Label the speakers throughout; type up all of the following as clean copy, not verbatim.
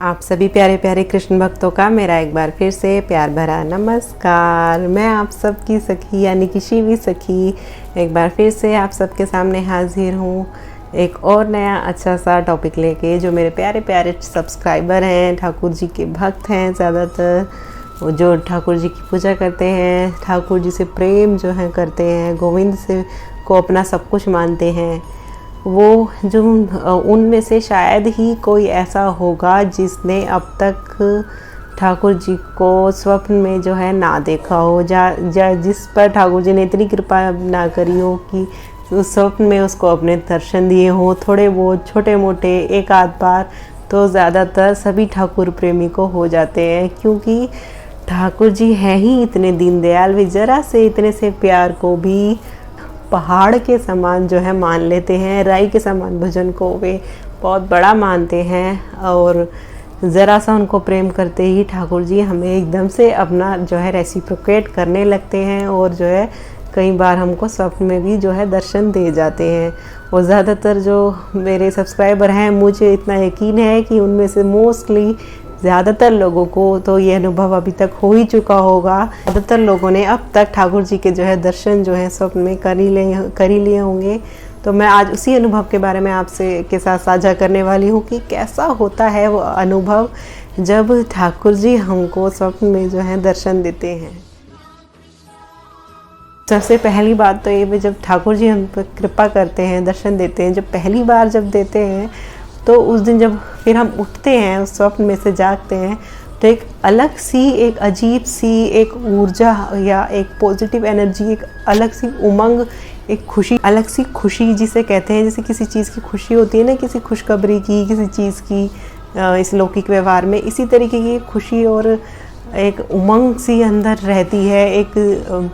Speaker 1: आप सभी प्यारे प्यारे कृष्ण भक्तों का मेरा एक बार फिर से प्यार भरा नमस्कार। मैं आप सबकी सखी यानी कि शिवी सखी एक बार फिर से आप सबके सामने हाजिर हूँ एक और नया अच्छा सा टॉपिक लेके। जो मेरे प्यारे प्यारे सब्सक्राइबर हैं, ठाकुर जी के भक्त हैं, ज़्यादातर वो जो ठाकुर जी की पूजा करते हैं, ठाकुर जी से प्रेम जो है करते हैं, गोविंद से को अपना सब कुछ मानते हैं, वो जो उनमें से शायद ही कोई ऐसा होगा जिसने अब तक ठाकुर जी को स्वप्न में जो है ना देखा हो, जिस पर ठाकुर जी ने इतनी कृपा ना करी हो कि उस स्वप्न में उसको अपने दर्शन दिए हो। थोड़े बहुत छोटे मोटे एक आध बार तो ज़्यादातर सभी ठाकुर प्रेमी को हो जाते हैं, क्योंकि ठाकुर जी हैं ही इतने दीनदयाल। वे ज़रा से इतने से प्यार को भी पहाड़ के समान जो है मान लेते हैं, राई के समान भजन को वे बहुत बड़ा मानते हैं। और ज़रा सा उनको प्रेम करते ही ठाकुर जी हमें एकदम से अपना जो है रेसिप्रोकेट करने लगते हैं, और जो है कई बार हमको स्वप्न में भी जो है दर्शन दे जाते हैं। और ज़्यादातर जो मेरे सब्सक्राइबर हैं, मुझे इतना यकीन है कि उनमें से मोस्टली ज़्यादातर लोगों को तो ये अनुभव अभी तक हो ही चुका होगा। ज़्यादातर लोगों ने अब तक ठाकुर जी के जो है दर्शन जो है स्वप्न में कर ही लिए होंगे। तो मैं आज उसी अनुभव के बारे में आपसे के साथ साझा करने वाली हूँ कि कैसा होता है वो अनुभव जब ठाकुर जी हमको स्वप्न में जो है दर्शन देते हैं। सबसे पहली बात तो ये, जब ठाकुर जी हम पर कृपा करते हैं, दर्शन देते हैं, जब पहली बार जब देते हैं तो उस दिन जब फिर हम उठते हैं, उस स्वप्न में से जागते हैं, तो एक अलग सी, एक अजीब सी एक ऊर्जा या एक पॉजिटिव एनर्जी, एक अलग सी उमंग, एक खुशी, अलग सी खुशी जिसे कहते हैं, जैसे किसी चीज़ की खुशी होती है ना, किसी खुशखबरी की, किसी चीज़ की, इस लौकिक व्यवहार में इसी तरीके की खुशी और एक उमंग सी अंदर रहती है। एक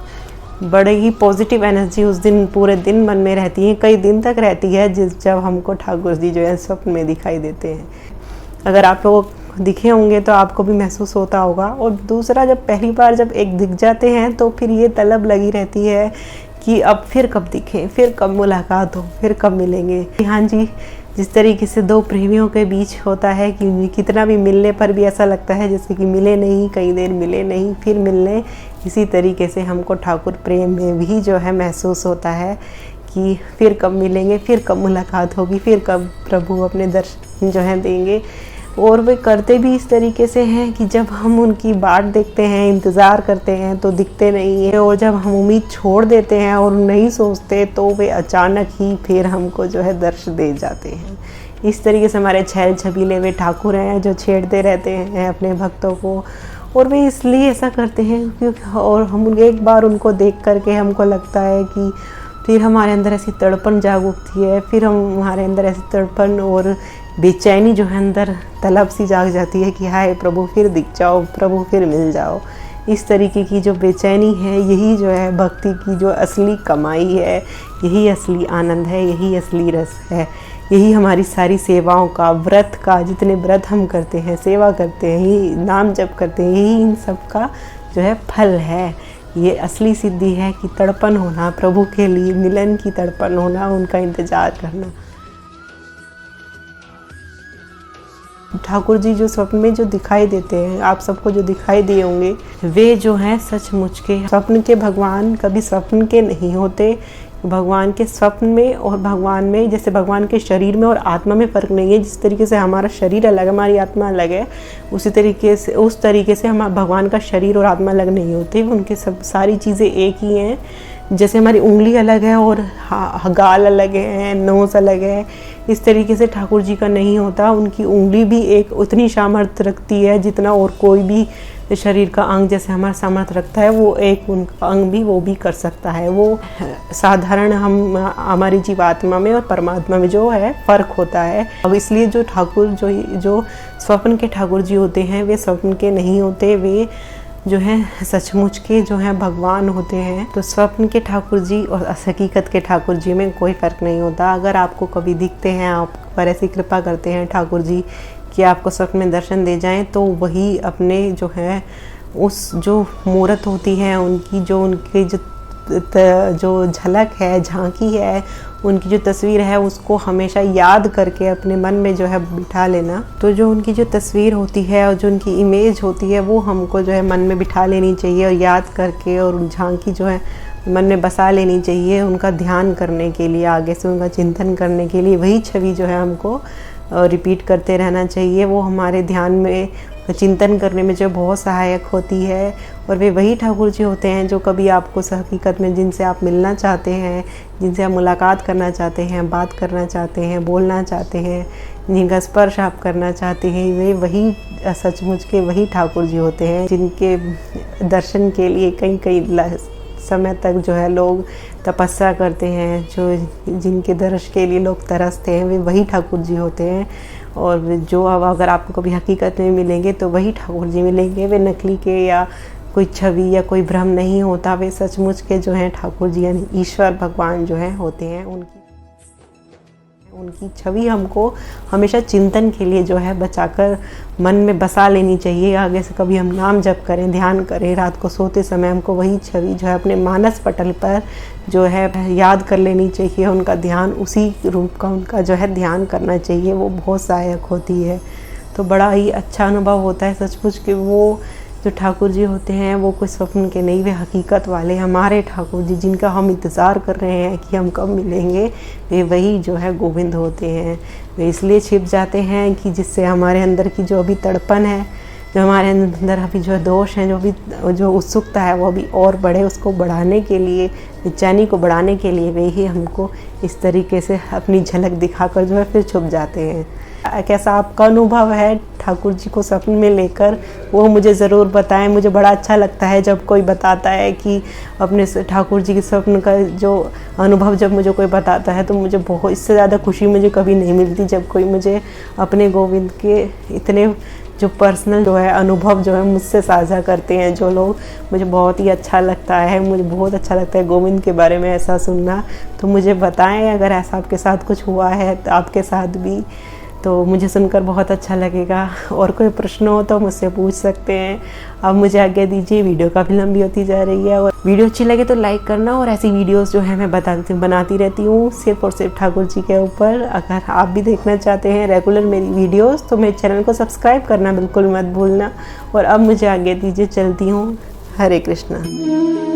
Speaker 1: बड़े ही पॉजिटिव एनर्जी उस दिन पूरे दिन मन में रहती है, कई दिन तक रहती है, जब हमको ठाकुर जी जो है स्वप्न में दिखाई देते हैं। अगर आप लोग दिखे होंगे तो आपको भी महसूस होता होगा। और दूसरा, जब पहली बार जब एक दिख जाते हैं तो फिर ये तलब लगी रहती है कि अब फिर कब दिखें, फिर कब मुलाकात हो, फिर कब मिलेंगे। हाँ जी, जिस तरीके से दो प्रेमियों के बीच होता है कि कितना भी मिलने पर भी ऐसा लगता है जैसे कि मिले नहीं, कई देर मिले नहीं, फिर मिलने, इसी तरीके से हमको ठाकुर प्रेम में भी जो है महसूस होता है कि फिर कब मिलेंगे, फिर कब मुलाकात होगी, फिर कब प्रभु अपने दर्शन जो हैं देंगे। और वे करते भी इस तरीके से हैं कि जब हम उनकी बाट देखते हैं, इंतज़ार करते हैं तो दिखते नहीं है, और जब हम उम्मीद छोड़ देते हैं और नहीं सोचते तो वे अचानक ही फिर हमको जो है दर्श दे जाते हैं। इस तरीके से हमारे छैल छबीले वे ठाकुर हैं जो छेड़ते रहते हैं अपने भक्तों को। और वे इसलिए ऐसा करते हैं क्योंकि, और हम एक बार उनको देख करके हमको लगता है कि फिर हमारे अंदर ऐसी तड़पन जाग उठती है, फिर हमारे अंदर ऐसी तड़पन और बेचैनी जो है अंदर तलब सी जाग जाती है कि हाय प्रभु फिर दिख जाओ, प्रभु फिर मिल जाओ। इस तरीके की जो बेचैनी है, यही जो है भक्ति की जो असली कमाई है, यही असली आनंद है, यही असली रस है, यही हमारी सारी सेवाओं का, व्रत का, जितने व्रत हम करते हैं, सेवा करते हैं, यही नाम जप करते हैं, यही इन सब का जो है फल है। ये असली सिद्धि है कि तड़पन होना, प्रभु के लिए मिलन की तड़पन होना, उनका इंतज़ार करना। ठाकुर जी जो स्वप्न में जो दिखाई देते हैं, आप सबको जो दिखाई दिए होंगे, वे जो हैं सचमुच के स्वप्न के भगवान कभी स्वप्न के नहीं होते। भगवान के स्वप्न में और भगवान में, जैसे भगवान के शरीर में और आत्मा में फ़र्क नहीं है। जिस तरीके से हमारा शरीर अलग है, हमारी आत्मा अलग है, उस तरीके से हम भगवान का शरीर और आत्मा अलग नहीं होते। उनके सब सारी चीज़ें एक ही हैं। जैसे हमारी उंगली अलग है और गाल अलग है, नोज़ अलग है, इस तरीके से ठाकुर जी का नहीं होता। उनकी उंगली भी एक उतनी सामर्थ्य रखती है जितना और कोई भी शरीर का अंग जैसे हमारा सामर्थ्य रखता है, वो एक उनका अंग भी वो भी कर सकता है। वो साधारण हमारी जीवात्मा में और परमात्मा में जो है फ़र्क होता है। अब इसलिए जो ठाकुर जो स्वप्न के ठाकुर जी होते हैं, वे स्वप्न के नहीं होते, वे जो हैं सचमुच के जो हैं भगवान होते हैं। तो स्वप्न के ठाकुर जी और हकीकत के ठाकुर जी में कोई फ़र्क नहीं होता। अगर आपको कभी दिखते हैं, आप पर ऐसी कृपा करते हैं ठाकुर जी कि आपको स्वप्न में दर्शन दे जाएं, तो वही अपने जो है उस जो मूर्त होती है उनकी, जो उनकी जो झलक है, झांकी है, उनकी जो तस्वीर है उसको हमेशा याद करके अपने मन में जो है बिठा लेना। तो जो उनकी जो तस्वीर होती है और जो उनकी इमेज होती है वो हमको जो है मन में बिठा लेनी चाहिए और याद करके और झांकी जो है मन में बसा लेनी चाहिए। उनका ध्यान करने के लिए, आगे से उनका चिंतन करने के लिए वही छवि जो है हमको रिपीट करते रहना चाहिए। वो हमारे ध्यान में चिंतन करने में जो बहुत सहायक होती है। और वे वही ठाकुर जी होते हैं जो कभी आपको हकीकत में जिनसे आप मिलना चाहते हैं, जिनसे आप मुलाकात करना चाहते हैं, बात करना चाहते हैं, बोलना चाहते हैं, जिनका स्पर्श आप करना चाहते हैं, वे वही सचमुच के वही ठाकुर जी होते हैं जिनके दर्शन के लिए कई कई समय तक जो है लोग तपस्या करते हैं, जो जिनके दर्शन के लिए लोग तरसते हैं, वे वही ठाकुर जी होते हैं। और जो अब अगर आपको कभी हकीकत में मिलेंगे तो वही ठाकुर जी मिलेंगे। वे नकली के या कोई छवि या कोई भ्रम नहीं होता, वे सचमुच के जो हैं ठाकुर जी यानी ईश्वर भगवान जो हैं होते हैं। उनकी छवि हमको हमेशा चिंतन के लिए जो है बचाकर मन में बसा लेनी चाहिए। आगे से कभी हम नाम जप करें, ध्यान करें, रात को सोते समय हमको वही छवि जो है अपने मानस पटल पर जो है याद कर लेनी चाहिए। उनका ध्यान, उसी रूप का उनका जो है ध्यान करना चाहिए। वो बहुत सहायक होती है। तो बड़ा ही अच्छा अनुभव होता है सचमुच कि वो जो ठाकुर जी होते हैं वो कोई स्वप्न के नहीं, वे हकीकत वाले हमारे ठाकुर जी जिनका हम इंतज़ार कर रहे हैं कि हम कब मिलेंगे, वे वही जो है गोविंद होते हैं। वे इसलिए छिप जाते हैं कि जिससे हमारे अंदर की जो अभी तड़पन है, जो हमारे अंदर अभी जो दोष हैं, जो उत्सुकता है वो अभी और बढ़े, उसको बढ़ाने के लिए, बेचैनी को बढ़ाने के लिए वे ही हमको इस तरीके से अपनी झलक दिखाकर जो है फिर छुप जाते हैं। कैसा आपका अनुभव है ठाकुर जी को सपने में लेकर, वो मुझे ज़रूर बताएं। मुझे बड़ा अच्छा लगता है जब कोई बताता है कि अपने ठाकुर जी के स्वप्न का जो अनुभव जब मुझे कोई बताता है तो मुझे बहुत, इससे ज़्यादा खुशी मुझे कभी नहीं मिलती जब कोई मुझे अपने गोविंद के इतने जो पर्सनल जो है अनुभव जो है मुझसे साझा करते हैं जो लोग। मुझे बहुत ही अच्छा लगता है, मुझे बहुत अच्छा लगता है गोविंद के बारे में ऐसा सुनना। तो मुझे बताएं अगर ऐसा आपके साथ कुछ हुआ है तो आपके साथ भी, तो मुझे सुनकर बहुत अच्छा लगेगा। और कोई प्रश्न हो तो मुझसे पूछ सकते हैं। अब मुझे आज्ञा दीजिए, वीडियो काफ़ी लंबी होती जा रही है। और वीडियो अच्छी लगे तो लाइक करना। और ऐसी वीडियोस जो है मैं बनाती रहती हूँ सिर्फ और सिर्फ ठाकुर जी के ऊपर। अगर आप भी देखना चाहते हैं रेगुलर मेरी वीडियोस तो मेरे चैनल को सब्सक्राइब करना बिल्कुल मत भूलना। और अब मुझे आज्ञा दीजिए, चलती हूँ। हरे कृष्णा।